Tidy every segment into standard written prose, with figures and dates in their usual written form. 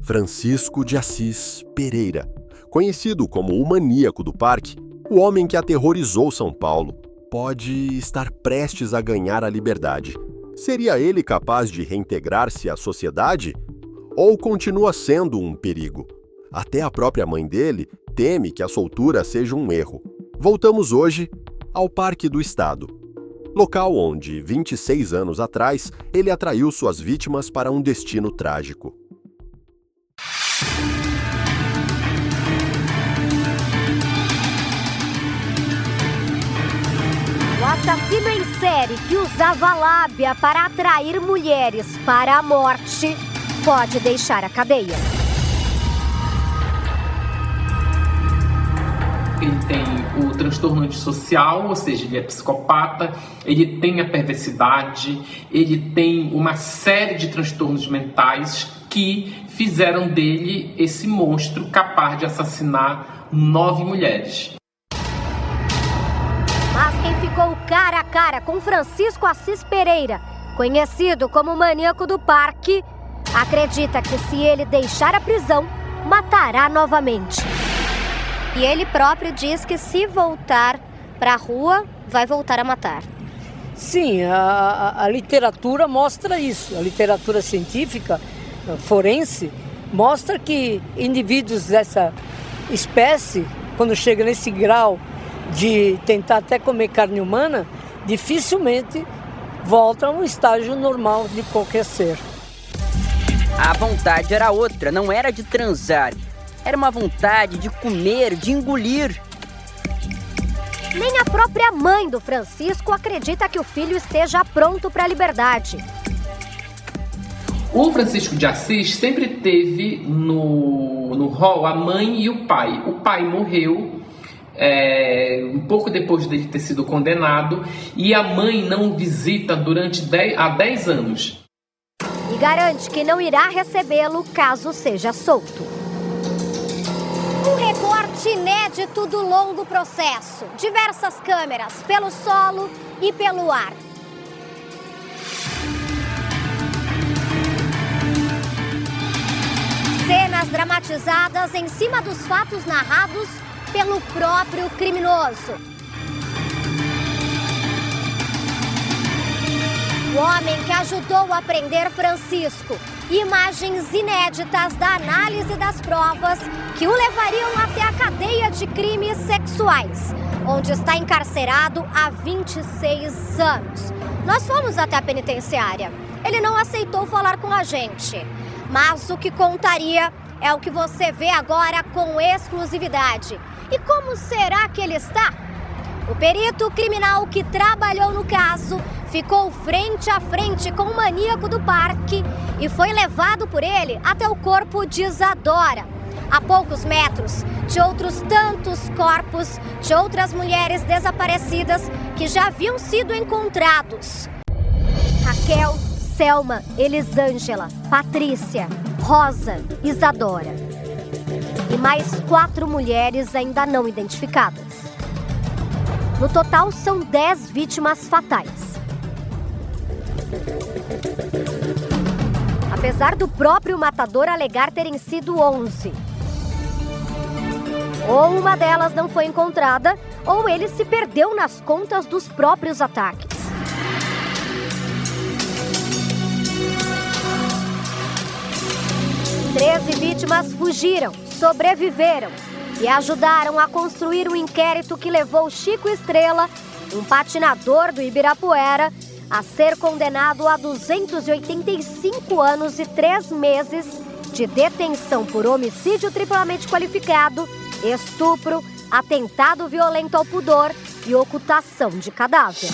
Francisco de Assis Pereira, conhecido como o maníaco do parque, o homem que aterrorizou São Paulo, pode estar prestes a ganhar a liberdade. Seria ele capaz de reintegrar-se à sociedade? Ou continua sendo um perigo? Até a própria mãe dele teme que a soltura seja um erro. Voltamos hoje ao Parque do Estado, local onde, 26 anos atrás, ele atraiu suas vítimas para um destino trágico. O assassino em série que usava lábia para atrair mulheres para a morte pode deixar a cadeia. Ele tem o transtorno antissocial, ou seja, ele é psicopata, ele tem a perversidade, ele tem uma série de transtornos mentais que fizeram dele esse monstro capaz de assassinar 9 mulheres. Mas quem ficou cara a cara com Francisco Assis Pereira, conhecido como o maníaco do parque, acredita que se ele deixar a prisão, matará novamente. E ele próprio diz que se voltar para a rua, vai voltar a matar. Sim, a literatura mostra isso. A literatura científica, forense, mostra que indivíduos dessa espécie, quando chegam nesse grau de tentar até comer carne humana, dificilmente voltam a um estágio normal de qualquer ser. A vontade era outra, não era de transar. Era uma vontade de comer, de engolir. Nem a própria mãe do Francisco acredita que o filho esteja pronto para a liberdade. O Francisco de Assis sempre teve no rol a mãe e o pai. O pai morreu um pouco depois dele ter sido condenado e a mãe não o visita há 10 anos. E garante que não irá recebê-lo caso seja solto. Um recorte inédito do longo processo. Diversas câmeras pelo solo e pelo ar. Cenas dramatizadas em cima dos fatos narrados pelo próprio criminoso. O homem que ajudou a prender Francisco. Imagens inéditas da análise das provas que o levariam até a cadeia de crimes sexuais, onde está encarcerado há 26 anos. Nós fomos até a penitenciária. Ele não aceitou falar com a gente, mas o que contaria é o que você vê agora com exclusividade. E como será que ele está? O perito criminal que trabalhou no caso ficou frente a frente com o maníaco do parque e foi levado por ele até o corpo de Isadora, a poucos metros de outros tantos corpos de outras mulheres desaparecidas que já haviam sido encontrados. Raquel, Selma, Elisângela, Patrícia, Rosa, Isadora. E mais 4 mulheres ainda não identificadas. No total, são 10 vítimas fatais. Apesar do próprio matador alegar terem sido 11. Ou uma delas não foi encontrada, ou ele se perdeu nas contas dos próprios ataques. Treze vítimas fugiram, sobreviveram e ajudaram a construir um inquérito que levou Chico Estrela, um patinador do Ibirapuera, a ser condenado a 285 anos e 3 meses de detenção por homicídio triplamente qualificado, estupro, atentado violento ao pudor e ocultação de cadáver.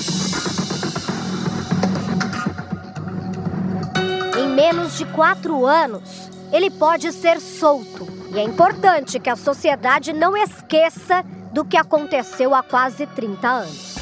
Em menos de 4 anos, ele pode ser solto. E é importante que a sociedade não esqueça do que aconteceu há quase 30 anos.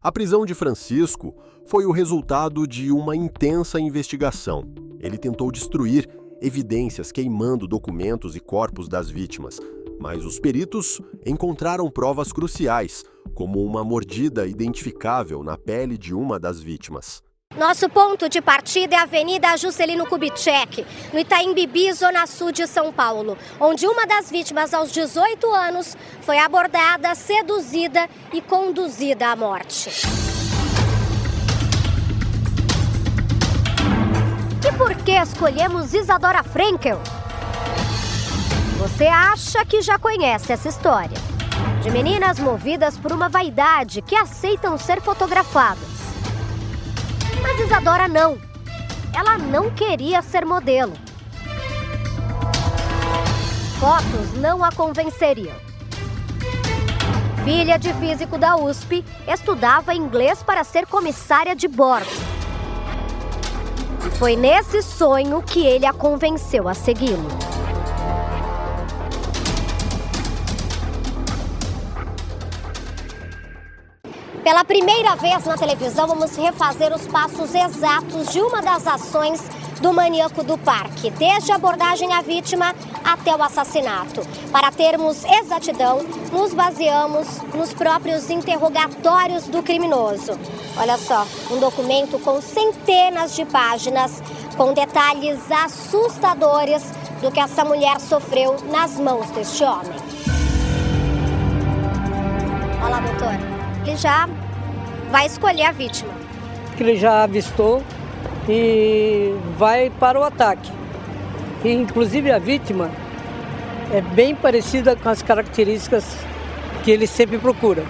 A prisão de Francisco foi o resultado de uma intensa investigação. Ele tentou destruir evidências queimando documentos e corpos das vítimas, mas os peritos encontraram provas cruciais, como uma mordida identificável na pele de uma das vítimas. Nosso ponto de partida é a Avenida Juscelino Kubitschek, no Itaim Bibi, zona sul de São Paulo, onde uma das vítimas, aos 18 anos, foi abordada, seduzida e conduzida à morte. E por que escolhemos Isadora Frenkel? Você acha que já conhece essa história? De meninas movidas por uma vaidade que aceitam ser fotografadas. Mas Isadora não. Ela não queria ser modelo. Fotos não a convenceriam. Filha de físico da USP, estudava inglês para ser comissária de bordo. E foi nesse sonho que ele a convenceu a segui-lo. Pela primeira vez na televisão, vamos refazer os passos exatos de uma das ações do maníaco do parque, desde a abordagem à vítima até o assassinato. Para termos exatidão, nos baseamos nos próprios interrogatórios do criminoso. Olha só, um documento com centenas de páginas, com detalhes assustadores do que essa mulher sofreu nas mãos deste homem. Olha lá, doutor. Ele já vai escolher a vítima. Ele já avistou e vai para o ataque. E, inclusive, a vítima é bem parecida com as características que ele sempre procura.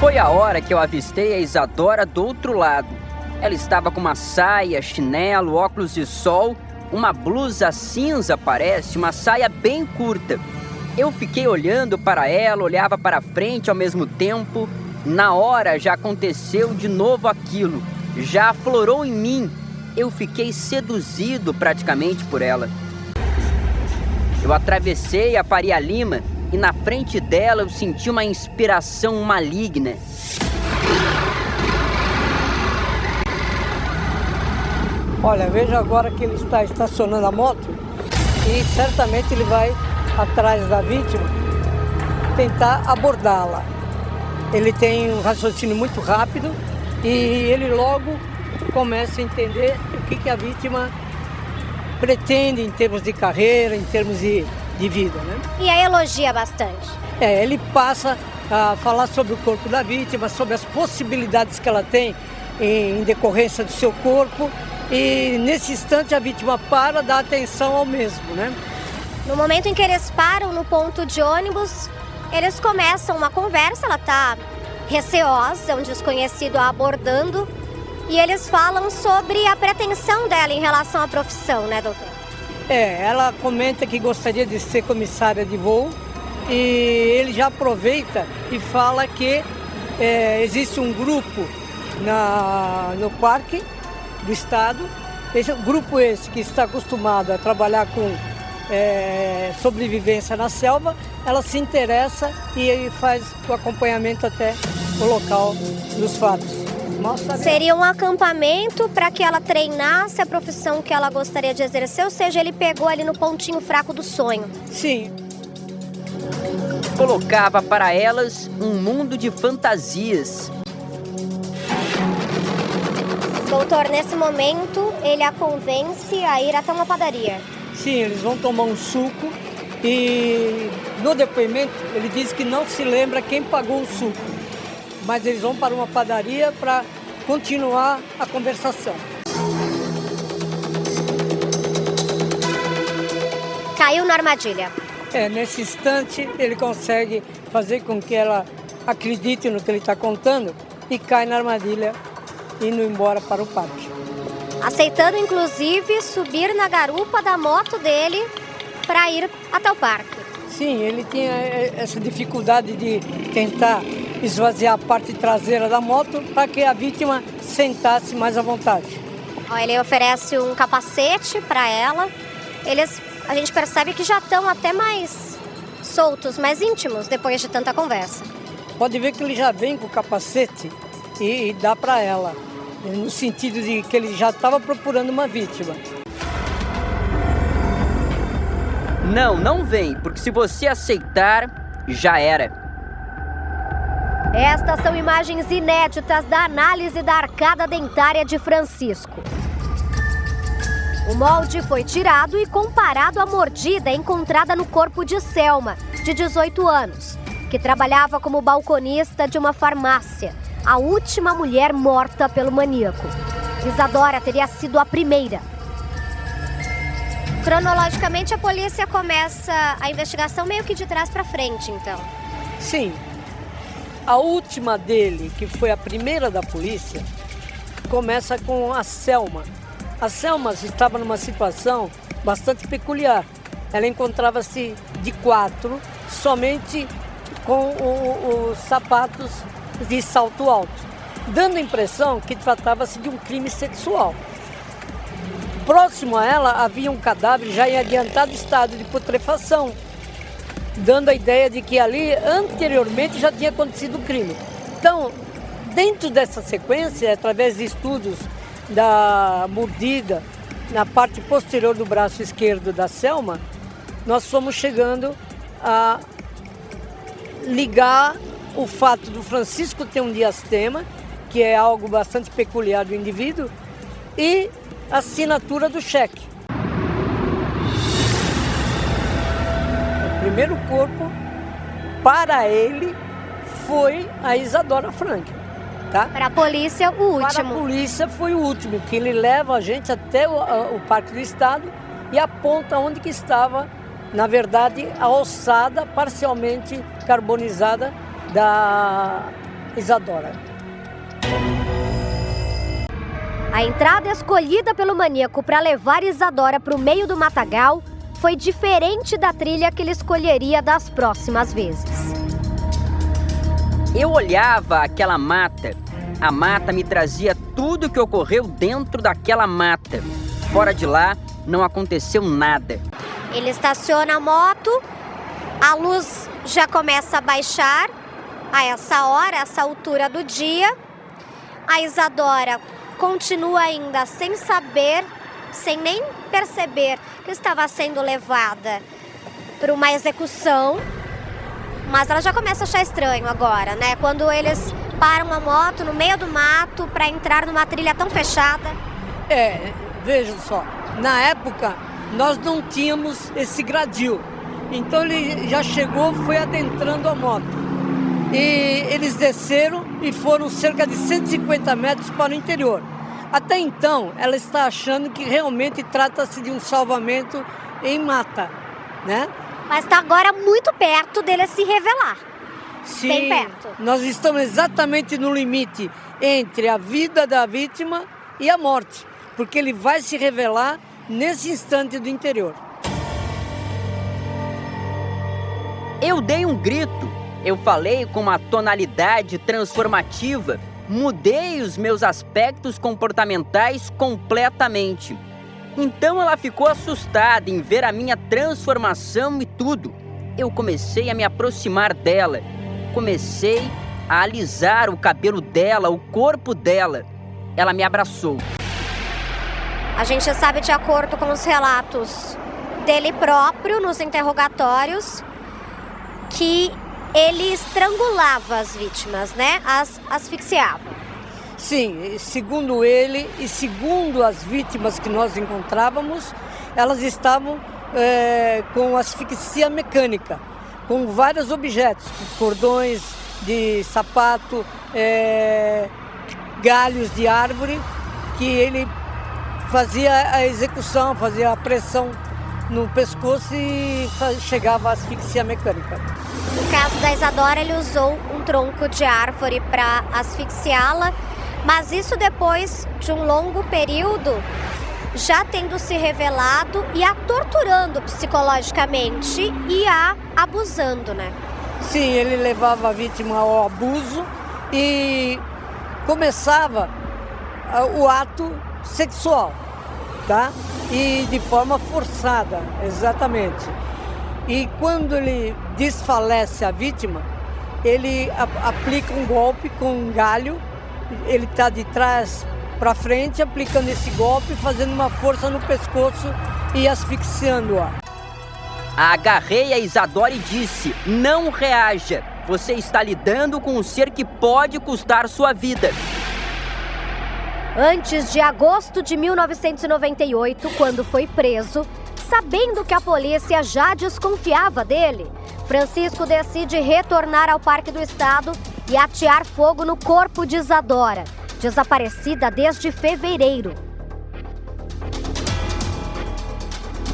Foi a hora que eu avistei a Isadora do outro lado. Ela estava com uma saia, chinelo, óculos de sol, uma blusa cinza, parece, uma saia bem curta. Eu fiquei olhando para ela, olhava para frente ao mesmo tempo. Na hora já aconteceu de novo aquilo. Já aflorou em mim. Eu fiquei seduzido praticamente por ela. Eu atravessei a Faria Lima e na frente dela eu senti uma inspiração maligna. Olha, veja agora que ele está estacionando a moto e certamente ele vai atrás da vítima, tentar abordá-la. Ele tem um raciocínio muito rápido e ele logo começa a entender o que a vítima pretende em termos de carreira, em termos de vida, né? E a elogia bastante. Ele passa a falar sobre o corpo da vítima, sobre as possibilidades que ela tem em decorrência do seu corpo e nesse instante a vítima para, dá atenção ao mesmo, né? No momento em que eles param no ponto de ônibus, eles começam uma conversa, ela está receosa, um desconhecido a abordando, e eles falam sobre a pretensão dela em relação à profissão, né, doutor? Ela comenta que gostaria de ser comissária de voo e ele já aproveita e fala que existe um grupo no parque do estado, grupo esse que está acostumado a trabalhar com sobrevivência na selva, ela se interessa e faz o acompanhamento até o local dos fatos. Seria um acampamento para que ela treinasse a profissão que ela gostaria de exercer, ou seja, ele pegou ali no pontinho fraco do sonho. Sim. Colocava para elas um mundo de fantasias. Doutor, nesse momento, ele a convence a ir até uma padaria. Sim, eles vão tomar um suco e no depoimento ele diz que não se lembra quem pagou o suco, mas eles vão para uma padaria para continuar a conversação. Caiu na armadilha. Nesse instante ele consegue fazer com que ela acredite no que ele está contando e cai na armadilha indo embora para o parque. Aceitando, inclusive, subir na garupa da moto dele para ir até o parque. Sim, ele tinha essa dificuldade de tentar esvaziar a parte traseira da moto para que a vítima sentasse mais à vontade. Ele oferece um capacete para ela. A gente percebe que já estão até mais soltos, mais íntimos depois de tanta conversa. Pode ver que ele já vem com o capacete e dá para ela, no sentido de que ele já estava procurando uma vítima. Não vem, porque se você aceitar, já era. Estas são imagens inéditas da análise da arcada dentária de Francisco. O molde foi tirado e comparado à mordida encontrada no corpo de Selma, de 18 anos, que trabalhava como balconista de uma farmácia, a última mulher morta pelo maníaco. Isadora teria sido a primeira. Cronologicamente, a polícia começa a investigação meio que de trás para frente, então. Sim. A última dele, que foi a primeira da polícia, começa com a Selma. A Selma estava numa situação bastante peculiar. Ela encontrava-se de 4, somente com os sapatos de salto alto, dando a impressão que tratava-se de um crime sexual. Próximo a ela havia um cadáver já em adiantado estado de putrefação, dando a ideia de que ali anteriormente já tinha acontecido o crime. Então, dentro dessa sequência, através de estudos da mordida na parte posterior do braço esquerdo da Selma, nós fomos chegando a ligar o fato do Francisco ter um diastema, que é algo bastante peculiar do indivíduo, e a assinatura do cheque. O primeiro corpo, para ele, foi a Isadora Frank. Tá? Para a polícia, o último. Para a polícia foi o último, que ele leva a gente até o Parque do Estado e aponta onde que estava, na verdade, a ossada parcialmente carbonizada da Isadora. A entrada escolhida pelo maníaco para levar Isadora para o meio do matagal foi diferente da trilha que ele escolheria das próximas vezes. Eu olhava aquela mata. A mata me trazia tudo o que ocorreu dentro daquela mata. Fora de lá, não aconteceu nada. Ele estaciona a moto, a luz já começa a baixar a essa hora, essa altura do dia. A Isadora continua ainda sem saber, sem nem perceber que estava sendo levada para uma execução. Mas ela já começa a achar estranho agora, né? Quando eles param a moto no meio do mato para entrar numa trilha tão fechada. Veja só, na época nós não tínhamos esse gradil. Então ele já chegou, foi adentrando a moto. E eles desceram e foram cerca de 150 metros para o interior. Até então, ela está achando que realmente trata-se de um salvamento em mata, né? Mas está agora muito perto dele se revelar. Sim, bem perto. Nós estamos exatamente no limite entre a vida da vítima e a morte, porque ele vai se revelar nesse instante do interior. Eu dei um grito. Eu falei com uma tonalidade transformativa. Mudei os meus aspectos comportamentais completamente. Então ela ficou assustada em ver a minha transformação e tudo. Eu comecei a me aproximar dela. Comecei a alisar o cabelo dela, o corpo dela. Ela me abraçou. A gente sabe, de acordo com os relatos dele próprio nos interrogatórios, que ele estrangulava as vítimas, né? As asfixiava. Sim, segundo ele e segundo as vítimas que nós encontrávamos, elas estavam com asfixia mecânica, com vários objetos, cordões de sapato, galhos de árvore, que ele fazia a execução, fazia a pressão no pescoço e chegava à asfixia mecânica. No caso da Isadora, ele usou um tronco de árvore para asfixiá-la, mas isso depois de um longo período, já tendo se revelado e a torturando psicologicamente e a abusando, né? Sim, ele levava a vítima ao abuso e começava o ato sexual, tá? E de forma forçada, exatamente. E quando ele desfalece a vítima, ele aplica um golpe com um galho, ele está de trás para frente, aplicando esse golpe, fazendo uma força no pescoço e asfixiando-a. Agarrei a Isadora e disse: não reaja, Você está lidando com um ser que pode custar sua vida. Antes de agosto de 1998, quando foi preso, sabendo que a polícia já desconfiava dele, Francisco decide retornar ao Parque do Estado e atear fogo no corpo de Isadora, desaparecida desde fevereiro.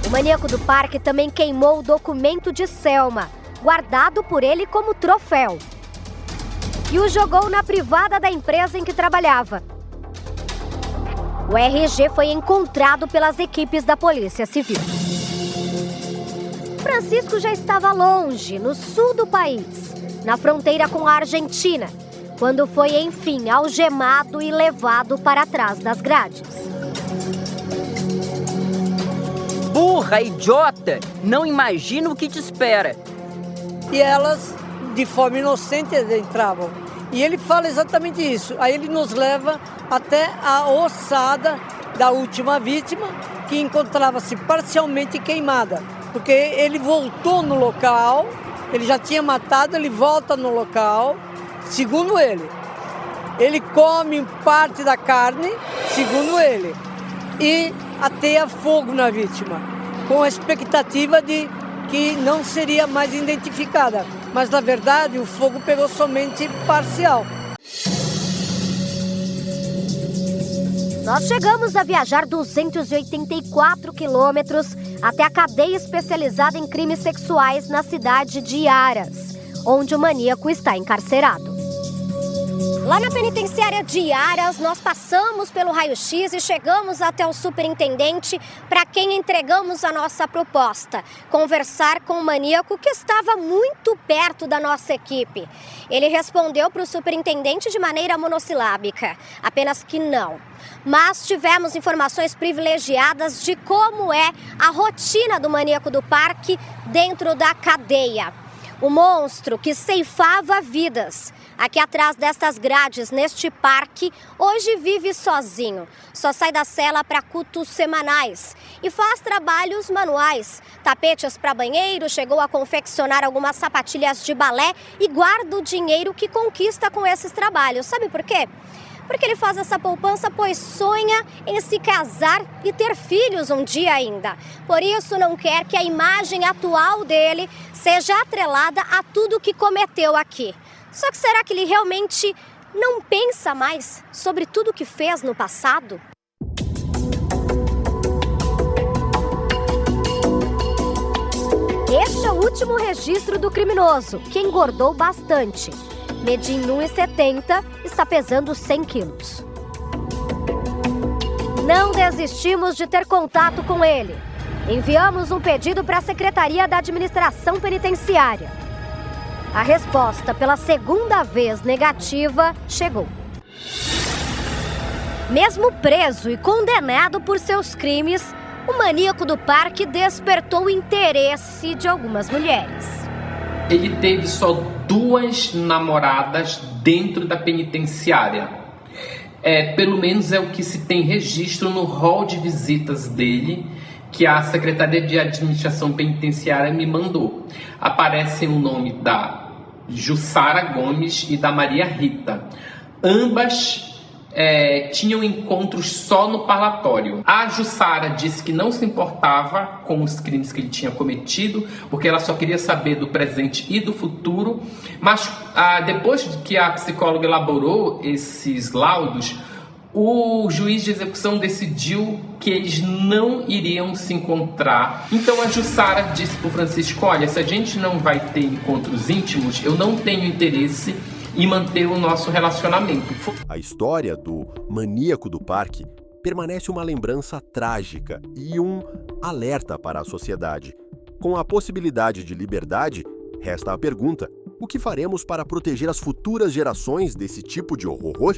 O maníaco do parque também queimou o documento de Selma, guardado por ele como troféu, e o jogou na privada da empresa em que trabalhava. O RG foi encontrado pelas equipes da Polícia Civil. Francisco já estava longe, no sul do país, na fronteira com a Argentina, quando foi, enfim, algemado e levado para trás das grades. Burra, idiota! Não imagino o que te espera. E elas, de forma inocente, entravam. E ele fala exatamente isso. Aí ele nos leva até a ossada da última vítima, que encontrava-se parcialmente queimada. Porque ele voltou no local, ele já tinha matado, ele volta no local, segundo ele. Ele come parte da carne, segundo ele, e ateia fogo na vítima, com a expectativa de que não seria mais identificada. Mas, na verdade, o fogo pegou somente parcial. Nós chegamos a viajar 284 quilômetros até a cadeia especializada em crimes sexuais na cidade de Aras, onde o maníaco está encarcerado. Lá na penitenciária de Aras, nós passamos pelo raio-x e chegamos até o superintendente, para quem entregamos a nossa proposta, conversar com o maníaco que estava muito perto da nossa equipe. Ele respondeu para o superintendente de maneira monossilábica, apenas que não. Mas tivemos informações privilegiadas de como é a rotina do maníaco do parque dentro da cadeia. O monstro que ceifava vidas aqui atrás destas grades, neste parque, hoje vive sozinho. Só sai da cela para cultos semanais e faz trabalhos manuais. Tapetes para banheiro, chegou a confeccionar algumas sapatilhas de balé e guarda o dinheiro que conquista com esses trabalhos. Sabe por quê? Porque ele faz essa poupança, pois sonha em se casar e ter filhos um dia ainda. Por isso não quer que a imagem atual dele seja atrelada a tudo que cometeu aqui. Só que será que ele realmente não pensa mais sobre tudo que fez no passado? Este é o último registro do criminoso, que engordou bastante. Medindo 1,70, está pesando 100 quilos. Não desistimos de ter contato com ele. Enviamos um pedido para a Secretaria da Administração Penitenciária. A resposta, pela segunda vez negativa, chegou. Mesmo preso e condenado por seus crimes, o maníaco do parque despertou o interesse de algumas mulheres. Ele teve só 2 namoradas dentro da penitenciária. Pelo menos é o que se tem registro no rol de visitas dele, que a Secretaria de Administração Penitenciária me mandou. Aparece o nome da Jussara Gomes e da Maria Rita. Ambas tinham encontros só no parlatório. A Jussara disse que não se importava com os crimes que ele tinha cometido, porque ela só queria saber do presente e do futuro. Mas depois que a psicóloga elaborou esses laudos, o juiz de execução decidiu que eles não iriam se encontrar. Então a Jussara disse para o Francisco: olha, se a gente não vai ter encontros íntimos, eu não tenho interesse e manter o nosso relacionamento. A história do maníaco do parque permanece uma lembrança trágica e um alerta para a sociedade. Com a possibilidade de liberdade, resta a pergunta: o que faremos para proteger as futuras gerações desse tipo de horror?